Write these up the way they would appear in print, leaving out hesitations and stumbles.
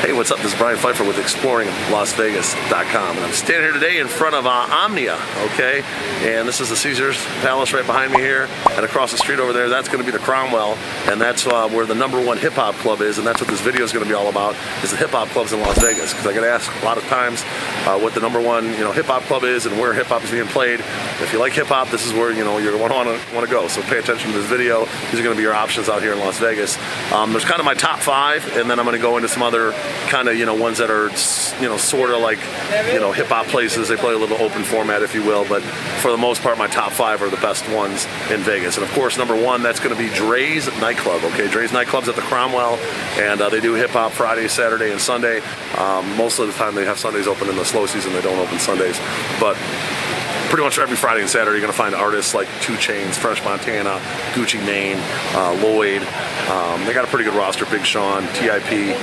Hey, what's up? This is Brian Pfeiffer with ExploringLasVegas.com, and I'm standing here today in front of OMNIA, okay? And this is the Caesars Palace right behind me here, and across the street over there, that's going to be the Cromwell, and that's where the #1 hip-hop club is, and that's what this video is going to be all about, is the hip-hop clubs in Las Vegas, because I get asked a lot of times what the #1 hip-hop club is and where hip-hop is being played. If you like hip-hop, this is where you're going to want to go, so pay attention to this video. These are going to be your options out here in Las Vegas. There's kind of my top 5, and then I'm going to go into some other kind of ones that are sort of like hip-hop places. They play a little open format, if you will, but for the most part my top 5 are the best ones in Vegas. And of course #1, that's going to be Drai's Nightclub. Okay, Drai's Nightclub's at the Cromwell, and they do hip-hop Friday, Saturday, and Sunday. Most of the time they have Sundays open. In the slow season they don't open Sundays, but pretty much every Friday and Saturday you're going to find artists like Chainz, Fresh Montana, Gucci Mane, Lloyd. They got a pretty good roster. Big Sean, TIP.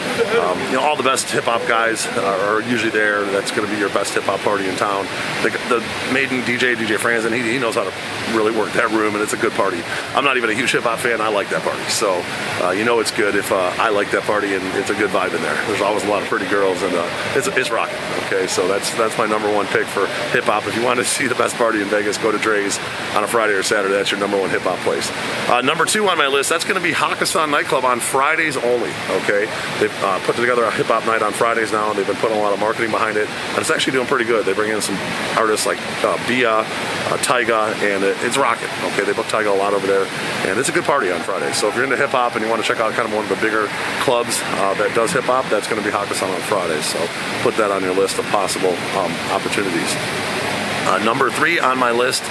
All the best hip-hop guys are usually there. That's going to be your best hip-hop party in town. The maiden DJ Franzen, he knows how to really work that room, and it's a good party. I'm not even a huge hip-hop fan. I like that party. So it's good if I like that party, and it's a good vibe in there. There's always a lot of pretty girls, and it's rocking. Okay, so that's my #1 pick for hip-hop. If you want to see the best party in Vegas, go to Drai's on a Friday or Saturday. That's your #1 hip-hop place. #2 on my list, that's going to be Hakkasan Nightclub on Fridays only. Okay, they've put together a hip-hop night on Fridays now, and they've been putting a lot of marketing behind it, and it's actually doing pretty good. They bring in some artists like Bia, Tyga, and it's rocking. Okay, they book Tyga a lot over there, and it's a good party on Fridays. So if you're into hip-hop and you want to check out kind of one of the bigger clubs that does hip-hop, that's going to be Hakkasan on Fridays. So put that on your list of possible opportunities. #3 on my list,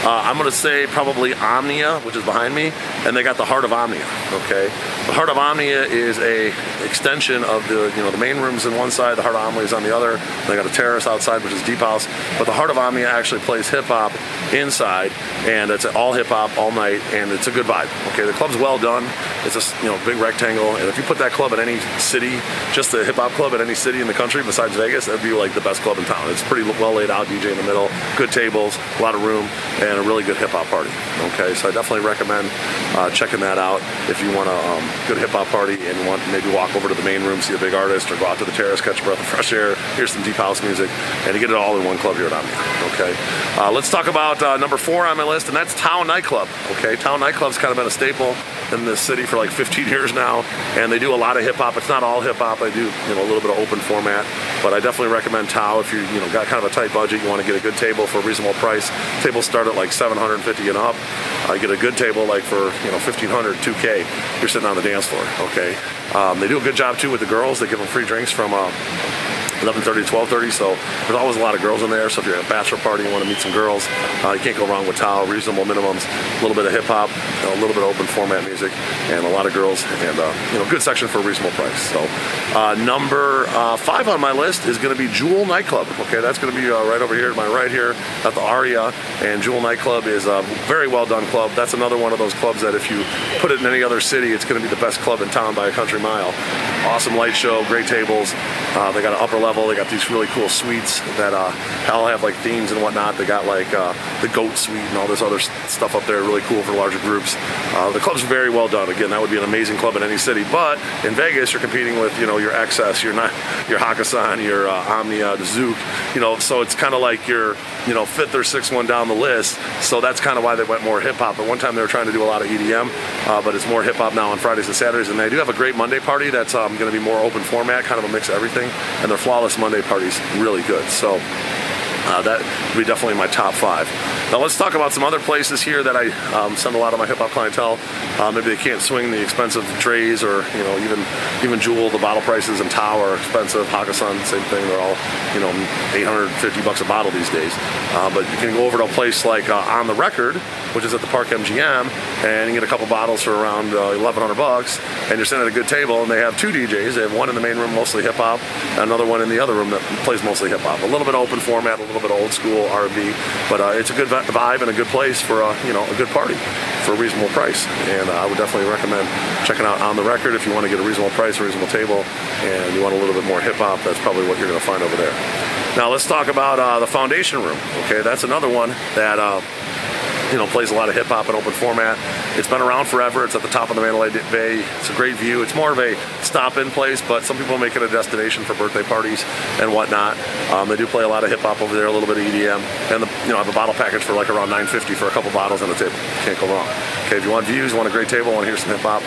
I'm going to say probably OMNIA, which is behind me, and they got the Heart of OMNIA. Okay, the Heart of OMNIA is a extension of the the main rooms on one side, the Heart of OMNIA is on the other. They got a terrace outside, which is Deep House, but the Heart of OMNIA actually plays hip hop inside, and it's all hip hop all night, and it's a good vibe. Okay, the club's well done. It's a big rectangle, and if you put that club in any city, just the hip hop club in any city in the country besides Vegas, that'd be like the best club in town. It's pretty well laid out, DJ in the middle, good tables, a lot of room, and a really good hip-hop party. Okay, so I definitely recommend checking that out if you want a good hip-hop party and want to maybe walk over to the main room, see a big artist, or go out to the terrace, catch a breath of fresh air, hear some deep house music, and to get it all in one club here at OMNIA. Okay, let's talk about #4 on my list, and that's Town Nightclub. Okay, Town Nightclub's kind of been a staple in this city for like 15 years now, and they do a lot of hip-hop. It's not all hip-hop. They do a little bit of open format, but I definitely recommend Tao if you got kind of a tight budget, you want to get a good table for a reasonable price. Tables start at like $750 and up. You get a good table like for $1,500, $2K. You're sitting on the dance floor. Okay, they do a good job too with the girls. They give them free drinks from 11:30 to 12:30, so there's always a lot of girls in there. So if you're at a bachelor party and want to meet some girls, you can't go wrong with Tao. Reasonable minimums, a little bit of hip-hop, a little bit of open format music, and a lot of girls, and good section for a reasonable price. So #5 on my list is going to be Jewel Nightclub. Okay, that's going to be right over here to my right here at the Aria, and Jewel Nightclub is a very well done club. That's another one of those clubs that if you put it in any other city, it's going to be the best club in town by a country mile. Awesome light show, great tables. They got an upper level. They got these really cool suites that all have like themes and whatnot. They got like the goat suite and all this other stuff up there, really cool for larger groups. The club's very well done. Again, that would be an amazing club in any city, but in Vegas you're competing with your Excess, your Hakkasan, your OMNIA, the Zouk, so it's kind of like your 5th or 6th one down the list. So that's kind of why they went more hip-hop. At one time they were trying to do a lot of EDM, but it's more hip-hop now on Fridays and Saturdays, and they do have a great Monday party that's going to be more open format, kind of a mix of everything, and their Flawless Monday party's really good. So that would be definitely my top 5. Now let's talk about some other places here that I send a lot of my hip-hop clientele. Maybe they can't swing the expensive Drai's or even Jewel. The bottle prices in Tao are expensive. Hakkasan, same thing. They're all $850 a bottle these days. But you can go over to a place like On the Record, which is at the Park MGM, and you get a couple bottles for around $1,100, and you're sitting at a good table. And they have 2 DJs. They have one in the main room, mostly hip-hop, and another one in the other room that plays mostly hip-hop. A little bit of open format, a little bit of old school R&B, but it's a good vibe and a good place for a good party for a reasonable price. And I would definitely recommend checking out On the Record if you want to get a reasonable price, a reasonable table, and you want a little bit more hip-hop. That's probably what you're going to find over there. Now let's talk about the Foundation Room. Okay, that's another one that plays a lot of hip hop and open format. It's been around forever. It's at the top of the Mandalay Bay. It's a great view. It's more of a stop-in place, but some people make it a destination for birthday parties and whatnot. They do play a lot of hip hop over there, a little bit of EDM, and I have a bottle package for like around $9.50 for a couple bottles on the table. Can't go wrong. Okay, if you want views, want a great table, want to hear some hip hop,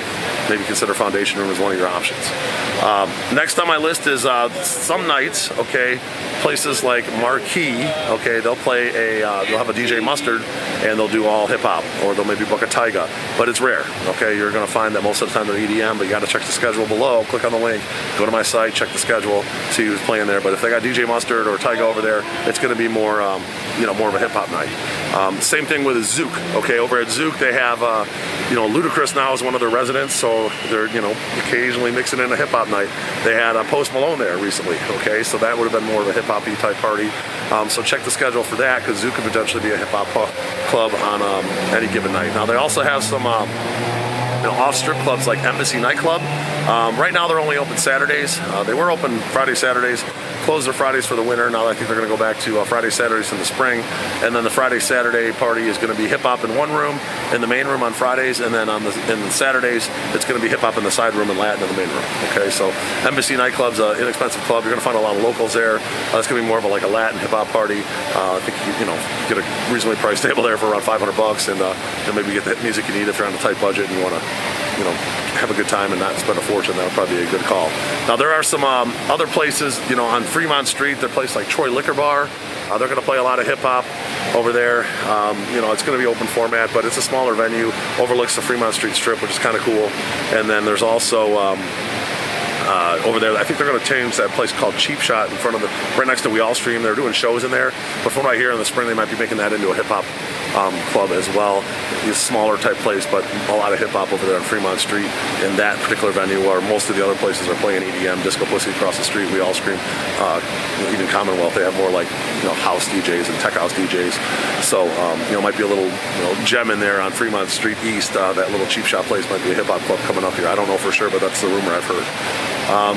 maybe consider Foundation Room as one of your options. Next on my list is some nights. Okay, places like Marquee. Okay, they'll play they'll have a DJ Mustard, and they'll do all hip hop, or they'll maybe book a Tyga, but it's rare. Okay, you're going to find that most of the time they're EDM, but you got to check the schedule below. Click on the link, go to my site, check the schedule, see who's playing there. But if they got DJ Mustard or Tyga over there, it's going to be more, more of a hip hop night. Same thing with Zook. Okay, over at Zook they have, Ludacris now is one of their residents, so they're, occasionally mixing in a hip hop night. They had Post Malone there recently. Okay, so that would have been more of a hip hop-y type party. So check the schedule for that, because Zook could potentially be a hip hop club on any given night. Now they also have some off strip clubs like Embassy Nightclub. Right now they're only open Saturdays. They were open Friday, Saturdays, closed their Fridays for the winter. Now I think they're going to go back to Friday, Saturdays in the spring. And then the Friday, Saturday party is going to be hip hop in one room, in the main room on Fridays, and then in the Saturdays it's going to be hip hop in the side room and Latin in the main room. Okay, so Embassy Nightclub's an inexpensive club. You're going to find a lot of locals there. It's going to be more of a Latin hip hop party. I think you get a reasonably priced table there for around $500, and maybe get the music you need if you're on a tight budget and you want to have a good time and not spend a fortune. That would probably be a good call. Now there are some other places, on Fremont Street. There's a place like Troy Liquor Bar. They're going to play a lot of hip hop over there. It's going to be open format, but it's a smaller venue. Overlooks the Fremont Street Strip, which is kind of cool. And then there's also over there, I think they're going to change that place called Cheap Shot right next to We All Stream. They're doing shows in there, but from what I hear in the spring, they might be making that into a hip hop club as well. It's a smaller type place, but a lot of hip hop over there on Fremont Street in that particular venue, where most of the other places are playing EDM, Disco Pussy across the street, We All Scream, even Commonwealth. They have more like house DJs and tech house DJs. So might be a little gem in there on Fremont Street East. That little Cheap Shot place might be a hip hop club coming up here. I don't know for sure, but that's the rumor I've heard.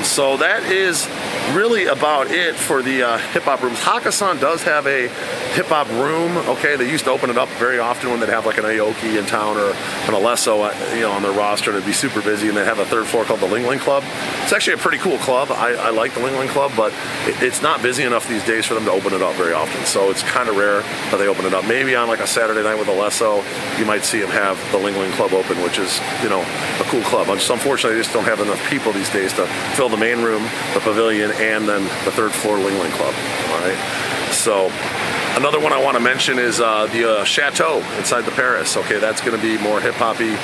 So that is really about it for the hip hop rooms. Hakkasan does have a hip hop room. Okay, they used to open it up very often when they'd have like an Aoki in town or an Alesso, on their roster. It'd be super busy, and they have a third floor called the Ling Ling Club. It's actually a pretty cool club. I like the Ling Ling Club, but it's not busy enough these days for them to open it up very often. So it's kind of rare that they open it up. Maybe on like a Saturday night with Alesso, you might see them have the Ling Ling Club open, which is a cool club. Unfortunately, they just don't have enough people these days to fill the main room, the pavilion, and then the third floor Ling Ling Club. All right, so another one I want to mention is the Chateau inside the Paris. Okay, that's going to be more hip-hoppy,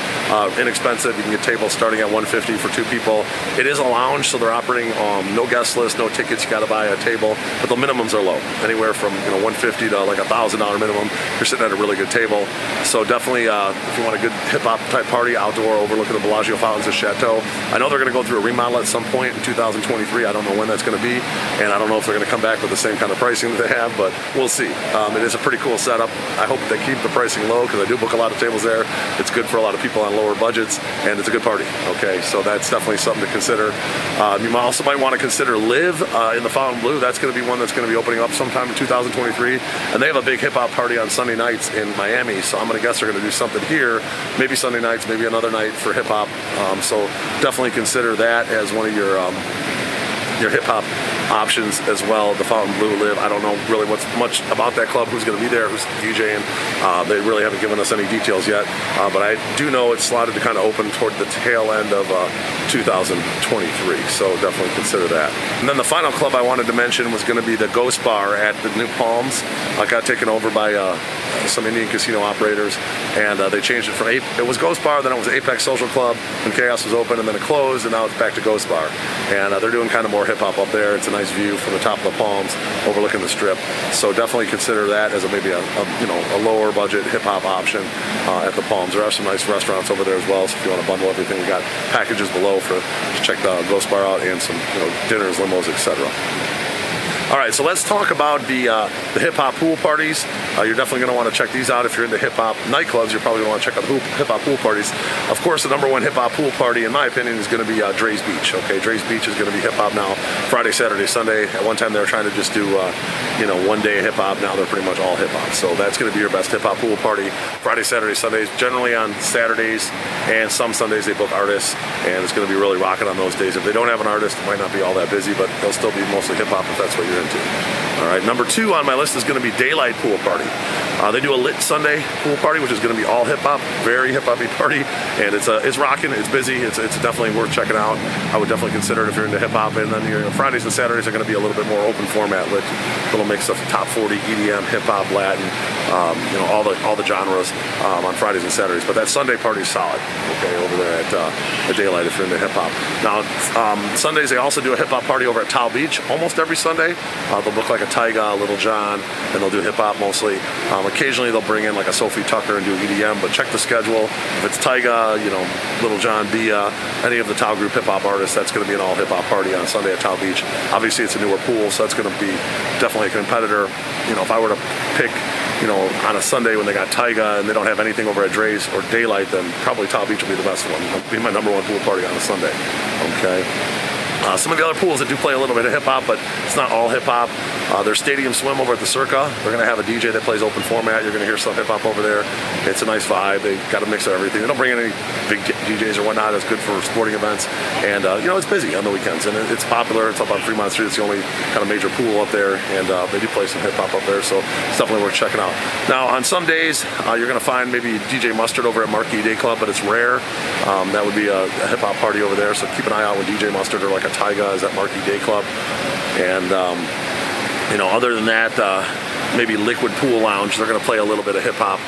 inexpensive. You can get tables starting at $150 for 2 people. It is a lounge, so they're operating no guest list, no tickets. You got to buy a table, but the minimums are low, anywhere from $150 to like $1,000 minimum. You're sitting at a really good table. So definitely, if you want a good hip-hop type party, outdoor, overlooking the Bellagio fountains at Chateau. I know they're going to go through a remodel at some point in 2023. I don't know when that's going to be, and I don't know if they're going to come back with the same kind of pricing that they have, but we'll see. It is a pretty cool setup. I hope they keep the pricing low, because I do book a lot of tables there. It's good for a lot of people on lower budgets, and it's a good party. Okay, so that's definitely something to consider. You also might want to consider Live in the Fontainebleau. That's going to be one that's going to be opening up sometime in 2023, and they have a big hip hop party on Sunday nights in Miami. So I'm going to guess they're going to do something here, maybe Sunday nights, maybe another night for hip hop. So definitely consider that as one of your hip hop options as well. The Fontainebleau Live. I don't know really what's much about that club, who's going to be there, who's DJing. They really haven't given us any details yet, but I do know it's slotted to kind of open toward the tail end of 2023, so definitely consider that. And then the final club I wanted to mention was going to be the Ghost Bar at the New Palms. Got taken over by some Indian casino operators, and they changed it from it was Ghost Bar, then it was Apex Social Club, and Chaos was open, and then it closed, and now it's back to Ghost Bar. And they're doing kind of more hip hop up there. It's a nice view from the top of the Palms, overlooking the Strip. So definitely consider that as maybe a lower budget hip hop option at the Palms. There are some nice restaurants over there as well. So if you want to bundle everything, we got packages below to check the Ghost Bar out, and some dinners, limos, etc. All right, so let's talk about the hip hop pool parties. You're definitely going to want to check these out. If you're into hip hop nightclubs, you're probably going to want to check out the hip hop pool parties. Of course, the #1 hip hop pool party, in my opinion, is going to be Drai's Beach. Okay, Drai's Beach is going to be hip hop now. Friday, Saturday, Sunday. At one time, they were trying to just do, one day hip hop. Now they're pretty much all hip hop. So that's going to be your best hip hop pool party. Friday, Saturday, Sundays. Generally on Saturdays and some Sundays they book artists, and it's going to be really rocking on those days. If they don't have an artist, it might not be all that busy, but they'll still be mostly hip hop if that's what you're into. All right, #2 on my list is going to be Daylight Pool Party. They do a lit Sunday pool party, which is going to be all hip hop, very hip hoppy party, and it's rocking, it's busy, it's definitely worth checking out. I would definitely consider it if you're into hip hop. And then your Fridays and Saturdays are going to be a little bit more open format, lit, little mix of top 40, EDM, hip hop, Latin, all the genres on Fridays and Saturdays. But that Sunday party is solid. Okay, over there at Daylight if you're into hip hop. Now Sundays they also do a hip hop party over at Towel Beach almost every Sunday. They'll book like a Tyga, a Little John, and they'll do hip hop mostly. Occasionally they'll bring in like a Sophie Tucker and do EDM, but check the schedule. If it's Tyga, Little John, Bia, any of the Towel Group hip hop artists, that's going to be an all hip hop party on Sunday at Towel Beach. Obviously it's a newer pool, so that's going to be definitely a competitor. If I were to pick, on a Sunday when they got Tyga and they don't have anything over at Drai's or Daylight, then probably Towel Beach will be the best one. It'll be my #1 pool party on a Sunday. Okay. Some of the other pools that do play a little bit of hip hop, but it's not all hip hop. There's Stadium Swim over at the Circa. They're going to have a DJ that plays open format. You're going to hear some hip hop over there. It's a nice vibe. They got a mix of everything. They don't bring in any big DJs or whatnot. It's good for sporting events, and it's busy on the weekends, and it's popular. It's up on Fremont Street. It's the only kind of major pool up there, and they do play some hip hop up there, so it's definitely worth checking out. Now on some days you're going to find maybe DJ Mustard over at Marquee Day Club, but it's rare. That would be a hip hop party over there, so keep an eye out when DJ Mustard or like a Tyga is at Marquee Day Club. And other than that, maybe Liquid Pool Lounge, they're going to play a little bit of hip hop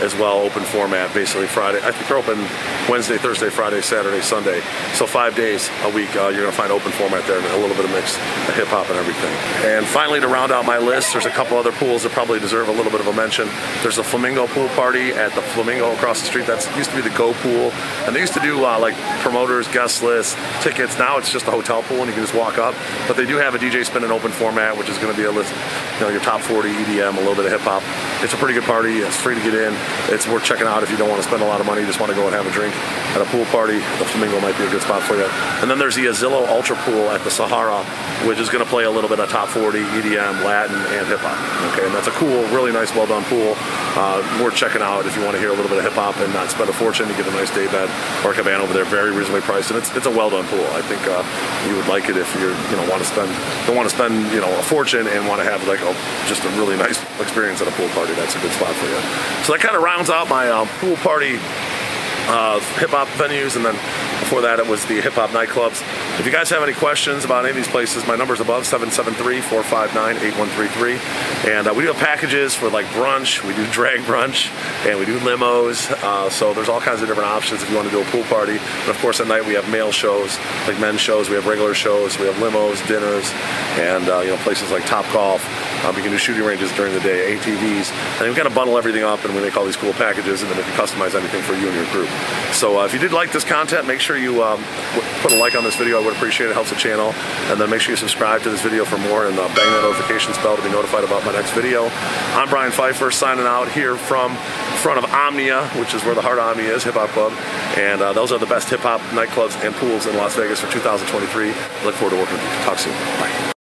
as well, open format, basically Friday. I think they're open Wednesday, Thursday, Friday, Saturday, Sunday. So 5 days a week, you're going to find open format there and a little bit of mix of hip hop and everything. And finally, to round out my list, there's a couple other pools that probably deserve a little bit of a mention. There's the Flamingo Pool Party at the Flamingo across the street. That used to be the Go Pool, and they used to do like promoters, guest lists, tickets. Now it's just a hotel pool and you can just walk up. But they do have a DJ spin and open format, which is going to be a list, your top 40 EDM, a little bit of hip hop. It's a pretty good party. It's free to get in. It's worth checking out if you don't want to spend a lot of money. You just want to go and have a drink at a pool party. The Flamingo might be a good spot for you. And then there's the Azillo Ultra Pool at the Sahara, which is going to play a little bit of top 40 EDM, Latin, and hip hop. Okay, and that's a cool, really nice, well done pool. Worth checking out if you want to hear a little bit of hip hop and not spend a fortune. You get a nice day bed or a cabana over there, very reasonably priced, and it's a well done pool. I think you would like it if you don't want to spend a fortune and want to have like just a really nice experience at a pool party. That's a good spot for you. So that kind of rounds out my pool party hip-hop venues, and then before that it was the hip-hop nightclubs. If you guys have any questions about any of these places, my number's above, 773-459-8133. And we do have packages for like brunch, we do drag brunch, and we do limos, so there's all kinds of different options if you want to do a pool party. And of course at night we have male shows, like men's shows, we have regular shows, we have limos, dinners, and places like Top Golf. We can do shooting ranges during the day, ATVs, and we kind of bundle everything up and we make all these cool packages, and then we can customize anything for you and your group. So if you did like this content, make sure you put a like on this video. I would appreciate it. It helps the channel. And then make sure you subscribe to this video for more, and bang that notifications bell to be notified about my next video. I'm Brian Pfeiffer signing out here from front of OMNIA, which is where the heart of Omni is, Hip Hop Club. And those are the best hip hop nightclubs and pools in Las Vegas for 2023. Look forward to working with you. Talk soon. Bye.